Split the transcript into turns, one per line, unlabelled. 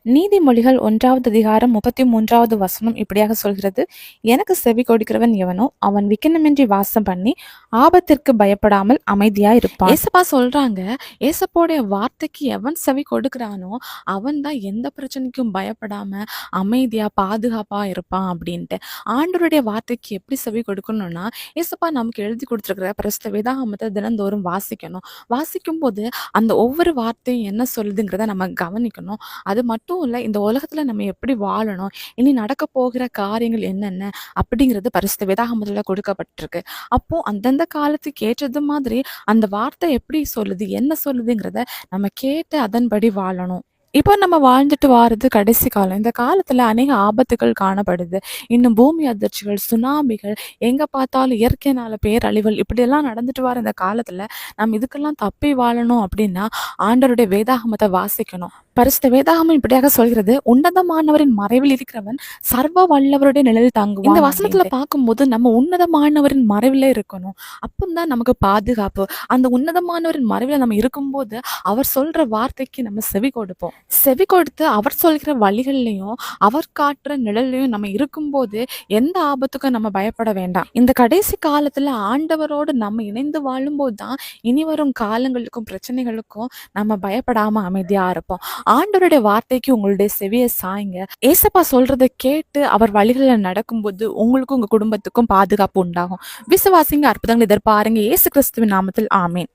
நீதிமொழிகள் 1வது அதிகாரம் 33வது வசனம் இப்படியாக சொல்கிறது, எனக்கு செவி கொடுக்கிறவன் எவனோ அவன் விக்கினமின்றி வாசம் பண்ணி ஆபத்திற்கு பயப்படாமல் அமைதியா இருப்பான். ஏசப்பா சொல்றாங்க, ஏசப்போடைய வார்த்தைக்கு எவன் செவி கொடுக்கிறானோ அவன் தான் எந்த பிரச்சனைக்கும் பயப்படாம அமைதியா பாதுகாப்பா இருப்பான் அப்படின்ட்டு. ஆண்டவருடைய வார்த்தைக்கு எப்படி செவி கொடுக்கணும்னா, ஏசப்பா நமக்கு எழுதி கொடுத்துருக்கிற பரிசுத்த வேதாகமத்தை தினந்தோறும் வாசிக்கணும். வாசிக்கும் போது அந்த ஒவ்வொரு வார்த்தையும் என்ன சொல்லுதுங்கிறத நம்ம கவனிக்கணும். அது மட்டும் இல்லை, இந்த உலகத்தில் நம்ம எப்படி வாழணும், இனி நடக்க போகிற காரியங்கள் என்னென்ன அப்படிங்கிறது பரிசுத்த வேதாகமத்தில் கொடுக்கப்பட்டிருக்கு. அப்போ அந்தந்த காலத்துக்கு ஏற்றது மாதிரி அந்த வார்த்தை எப்படி சொல்லுது, என்ன சொல்லுதுங்கிறத நம்ம கேட்டு அதன்படி வாழணும். இப்போ நம்ம வாழ்ந்துட்டு வாரது கடைசி காலம். இந்த காலத்துல அநேக ஆபத்துகள் காணப்படுது. இன்னும் பூமி அதிர்ச்சிகள், சுனாமிகள், எங்க பார்த்தாலும் இயற்கையினால பேரழிவுகள் இப்படியெல்லாம் நடந்துட்டு வர இந்த காலத்துல நம்ம இதுக்கெல்லாம் தப்பி வாழணும் அப்படின்னா ஆண்டவருடைய வேதாகமத்தை வாசிக்கணும். பரிசுத்த வேதாகமம் இப்படியாக சொல்கிறது, உன்னதமானவரின் மறைவில் இருக்கிறவன் சர்வ வல்லவருடைய நிழலில் தாங்குவான். இந்த வசனத்துல பார்க்கும்போது நம்ம உன்னதமானவரின் மறைவில இருக்கணும். அப்பந்தான் நமக்கு பாதுகாப்பு. அந்த உன்னதமானவரின் மறைவில நம்ம இருக்கும்போது அவர் சொல்ற வார்த்தைக்கு நம்ம செவி கொடுப்போம். செவி கொடுத்து அவர் சொல்கிற வழிகள்லையும் அவர் காட்டுற நிழல்லையும் நம்ம இருக்கும்போது எந்த ஆபத்துக்கும் நம்ம பயப்பட வேண்டாம். இந்த கடைசி காலத்துல ஆண்டவரோடு நம்ம இணைந்து வாழும்போது தான் இனி வரும் காலங்களுக்கும் பிரச்சனைகளுக்கும் நம்ம பயப்படாம அமைதியா இருப்போம். ஆண்டவருடைய வார்த்தைக்கு உங்களுடைய செவியை சாய்ங்க. ஏசப்பா சொல்றதை கேட்டு அவர் வழிகளில் நடக்கும்போது உங்களுக்கும் உங்க குடும்பத்துக்கும் பாதுகாப்பு உண்டாகும். விசுவாசிங்க, அற்புதங்கள் எதிர்பாருங்க. இயேசு கிறிஸ்துவின் நாமத்தில் ஆமேன்.